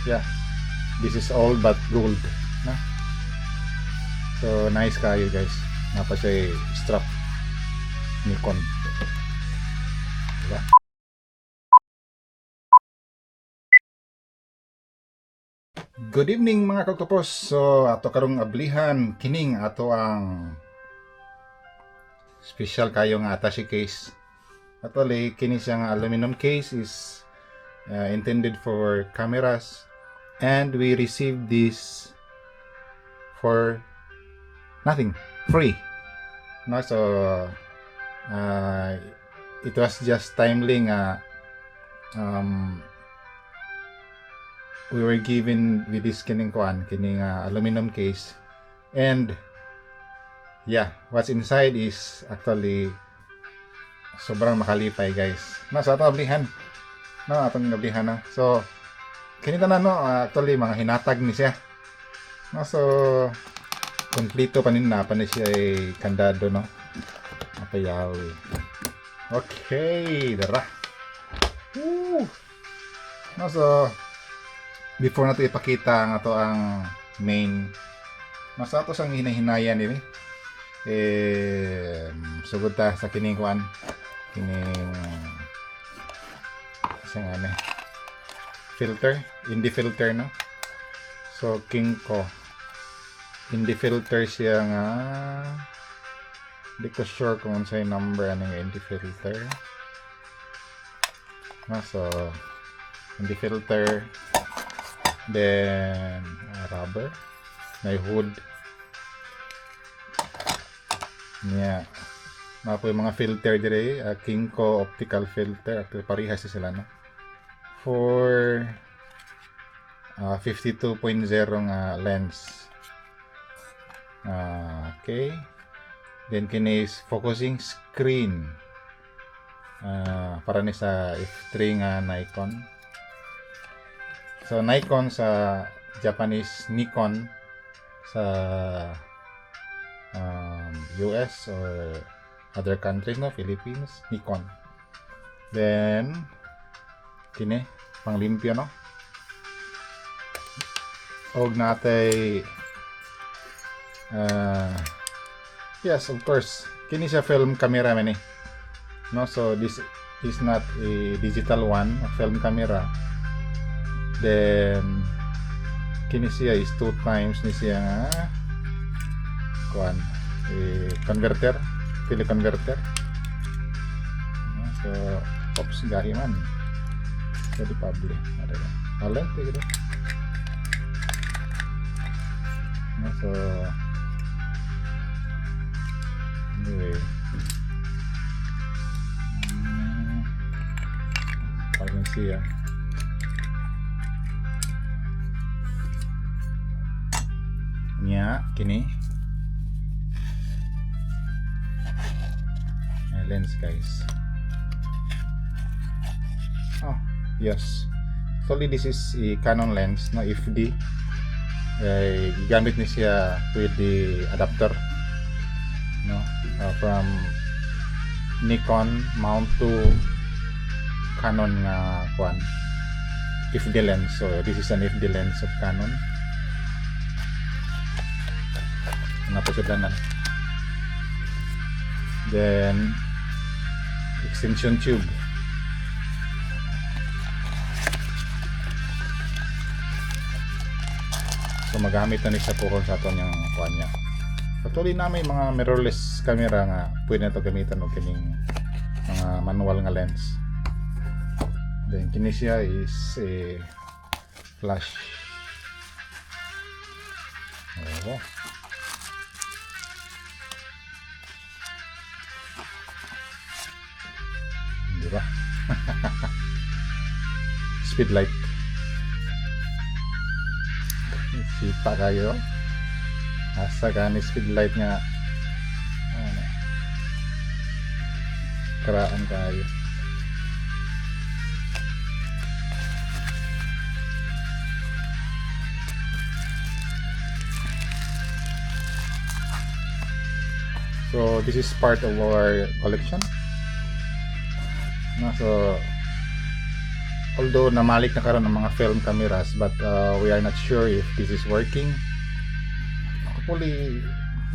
yeah, this is all but gold na. So nice kayo guys, napa siya strap Nikon, diba? Good evening mga kaktopos. So ato karong ablihan kining ato ang special kayo nga attache case. Actually kini siyang aluminum case is intended for cameras, and we received this for nothing, free. No, so it was just timely nga we were given with this kining aluminum case, and yeah, what's inside is actually sobrang makalipay guys. Nasa atong ablihan, no, atong ablihan na. So kinita na no, actually mga hinatag ni siya, no, so kompleto pa na siya ay kandado, no, napayaw. Okay, dara. Woo! No, so before nato ipakita ang ato ang main, nasa ato sang hinahinayan nila sugod ta sa kining kuan, kining isang filter, hindi filter, no. So Kingko hindi filter siya nga, hindi ko sure kung sa'yo number ano yung hindi filter, no. So hindi filter, then rubber, may hood niya, na po yung mga filter dire, Kingko optical filter, actually parehas sila, no, for 52.0 nga lens. Okay, then kini is focusing screen, para ni sa F3 nga Nikon. So Nikon sa Japanese, Nikon sa US or other countries, no, Philippines, Nikon. Then kini panglimpyo, no, og natay yes, of course kini siya film camera man, no. So this is not a digital one, a film camera. Then kini siya is 2 times ni siya nga kuan, converter, teleconverter, no? So ops gahi man sa di pable ada talent gitu, no. So anyway, paling siya nya kini lens guys. Oh yes, actually this is a Canon lens, no, FD. Gamit ni siya with the adapter, no, from Nikon mount to Canon nga kuan FD lens. So this is an FD lens of Canon. Napasudanan. Then extension tube. So magamit na ni sa puhol sa aton yung kuan niya. Patuloy na may mga mirrorless camera nga pwede na to gamitan og kining mga manual nga lens. Then kini siya is a flash. Oh. Diba? Speed light. Sipa kayo. Asa ka ni speed light nga. Karaan kayo. So this is part of our collection. No, so although namalik na karon ng mga film cameras, but we are not sure if this is working. Hopefully,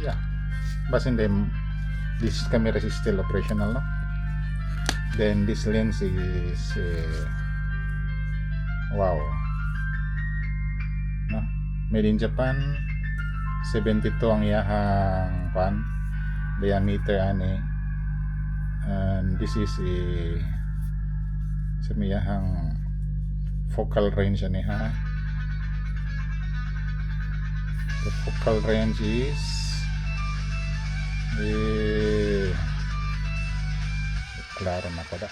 yeah, but in them, this camera is still operational, no? Then this lens is wow, no? Made in Japan. 72 ang iyahang diameter ani, and this is sa iyahang focal range ani ha. The focal range is klaro na ko da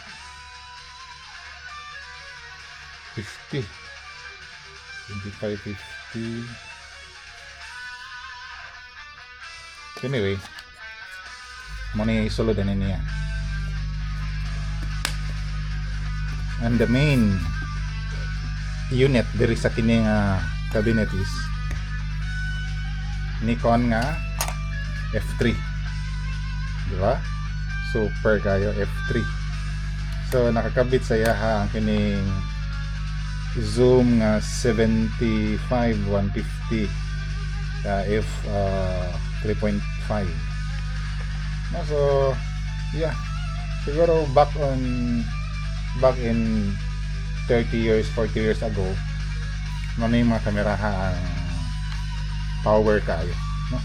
50 25 50. Anyway, muna isulod na niya. And the main unit diri sa kining cabinet is Nikon nga F3, di ba? Super kayo F3. So nakakabit sa yaha ang kining zoom nga 75 150 f 3.5. No, so yeah, siguro back in 30 years 40 years ago, ano yung mga kameraha ang power kayo, no?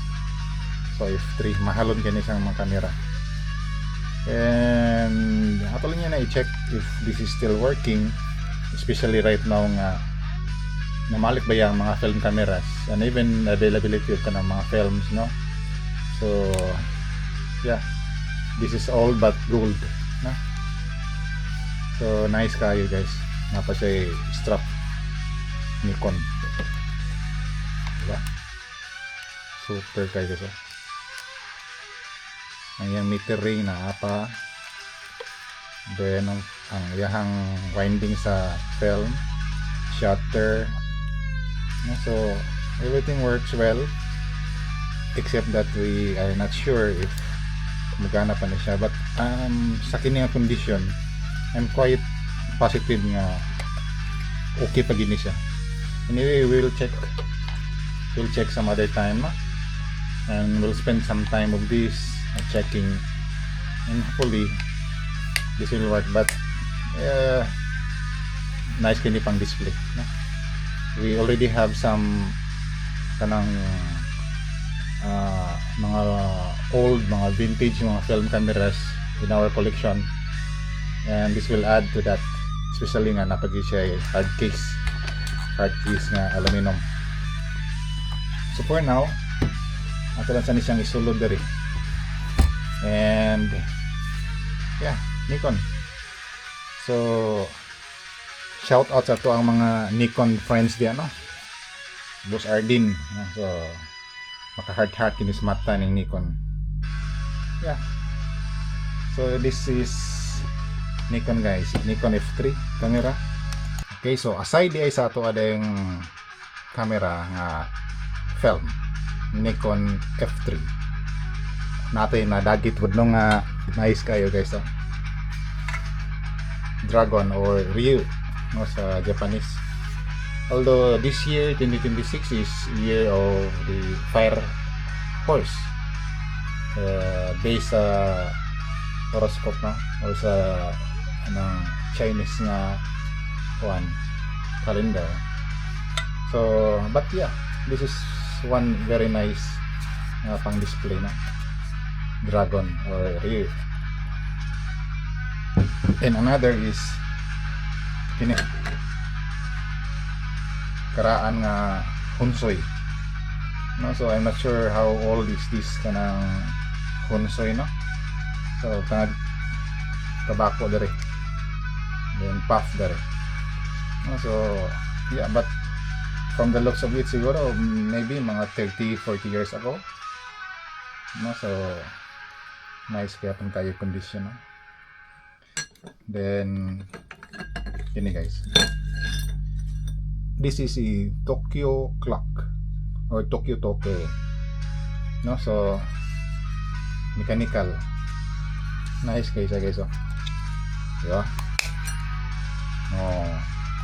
So F3 mahalon kini siyang mga kamera, and ato lang niya na i-check if this is still working, especially right now nga namalik ba yung mga film cameras and even availability of kanang mga films, no? So yeah, this is all but gold, no? So nice kayo guys, napa siya strap Nikon, diba? Super kayo guys. Ang yung meter ring na apa, then ang iyahang winding sa film, shutter, no? So everything works well, except that we are not sure if magana pa na siya, but sa kining condition I'm quite positive nga okay pa gini siya. Anyway, we'll check some other time, and we'll spend some time of this checking, and hopefully this will work. But nice kini pang display, no? We already have some kanang mga old, mga vintage, mga film cameras in our collection, and this will add to that, especially nga napagi siya hard case nga aluminum. So for now, ato lang sa siyang isulod diri, and yeah, Nikon. So shout out sa to ang mga Nikon friends diyan, no? Boss Ardin, so maka-heart kinis mata ng Nikon. Yeah. So this is Nikon guys, Nikon F3 camera. Okay, so aside di ay sa ato adeng camera nga film, Nikon F3. Natin na dagit wad nung nice kayo guys, oh. Dragon or Ryu, no, sa Japanese. Although this year 2026 is year of the fire horse, based sa horoscope na or sa anong Chinese nga calendar. So but yeah, this is one very nice pang display na Dragon or Ryu. And another is kini karaan nga Hunsoy, no? So I'm not sure how old is this kanang Hunsoy, no? So kanang tabako dere, then puff dere, no? So yeah, but from the looks of it, siguro maybe mga 30-40 years ago, no? So nice kaya pang tayo condition, no? Then ini guys, this is a Tokyo clock or Tokyo Toke, no? So mechanical, nice guys, oh, diba? Oh,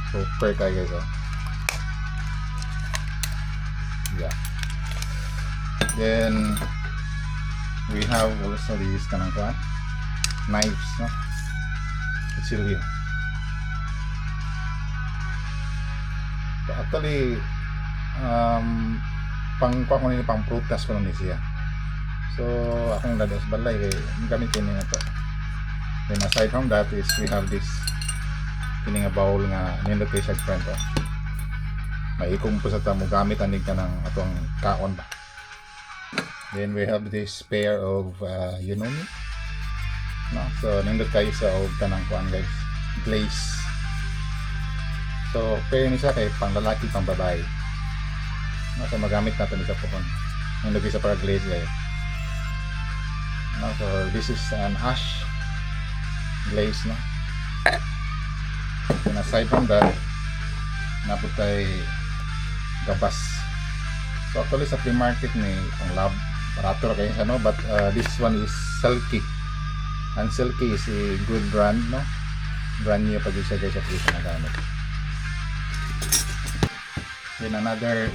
super kayo guys. Oh. Yeah. Then we have also these kanang kuan knives, no? Kutsilyo. So actually pang prutas ko lang siya. So akong dados balay kay gamitin ni nato. Then aside from that is we have this kining nga bowl nga nindot kay siya friend oh. Maikom po sa tamo gamit anig ka ng atong kaon ba. Then we have this pair of yunomi. No, so nindot kayo sa og kanang kuan guys, glaze. So pair ni siya kay pang lalaki pang babae. No, so magamit natin isa po kon. Nindot sa para glaze guys. No, so this is an ash glaze, no. And aside from that, naputay gabas. So actually sa flea market ni ang lab barato ra kayo no, but this one is Selkie. And Selkie is a good brand, no. Brand new pag isa guys sa flea na gamit. Then another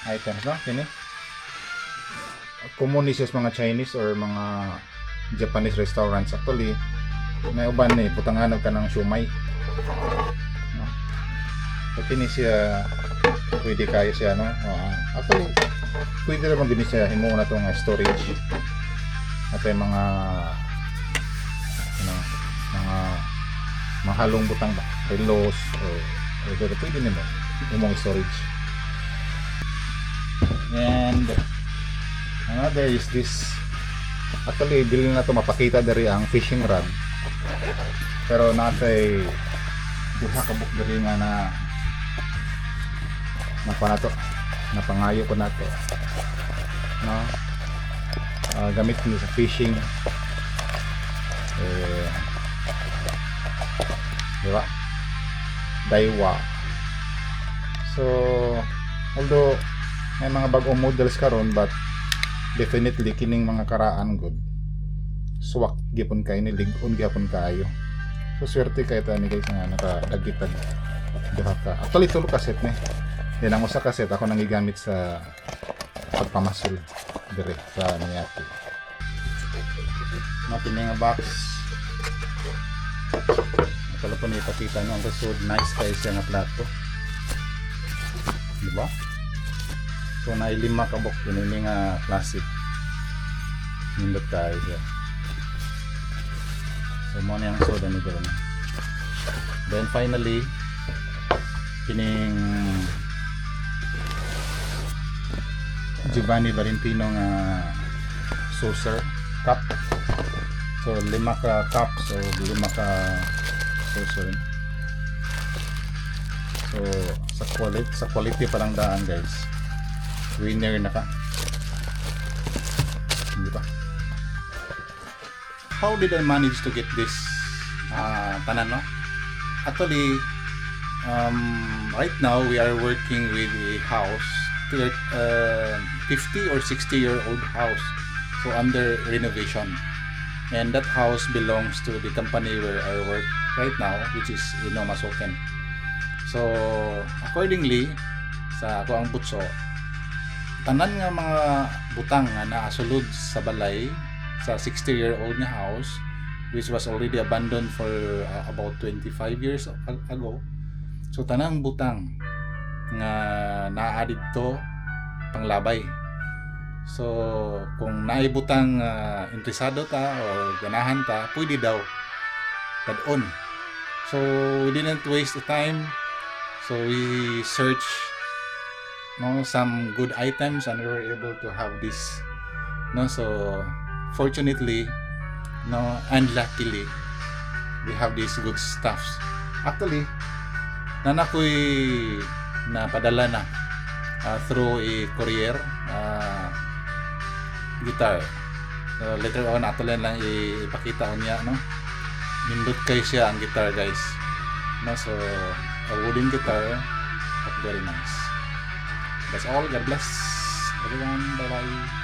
items, no, kini. Common is mga Chinese or mga Japanese restaurants actually may uban ni putanganog ka ng siomai, no? So kini siya pwede kayo siya, no. Actually pwede naman din siya himo na tong storage at yung mga mga halong butang ba relos or pwede naman imong storage. And another is this. Actually, dili na ito mapakita dari ang fishing rod. Pero natay duha ka buk dari nga na napanato. Napangayo ko nato. No? Gamit ko sa fishing. Diba? Daiwa. So, although may mga bagong models karon, but definitely kining mga karaan good swak gyapon kay ni lig-on gyapon kaayo. So swerte kay ta ni guys nga nakadagitag duha ka. Actually tulo ka set ni. Yan ang usa ka set ako nang gigamit sa pagpamasul dire sa Miyati. Kini nga box. Pala po ni ipakita nyo ang result. Nice kayo siya nga plato. Diba? So na 5 kabok yun nga classic. Nindot kayo siya. So mo na yung soda ni Gron. Then finally kining Giovanni Valentino nga saucer cup. So 5 ka cups o 5 ka saucer. So sa quality pa lang daan guys. Winner na ka. Hindi ba? How did I manage to get this tanan, no? Actually, right now we are working with a house, 50 or 60-year-old house, so under renovation. And that house belongs to the company where I work right now, which is Inoma Soken. So, accordingly, sa ako ang butso, tanan nga mga butang nga naasulod sa balay sa 60-year-old nga house, which was already abandoned for about 25 years ago. So tanang butang nga naa didto panglabay. So kung naay butang interesado ta o ganahan ta, pwede daw tad-on. So we didn't waste the time. So we search some good items and we were able to have this. So fortunately and luckily we have these good stuffs. Actually nanakoy napadala na through a courier guitar. So later on atulan lang ipakita niya, no. Nindot kay siya ang guitar guys, no. So a wooden guitar but very nice. That's all. God bless everyone. Bye bye.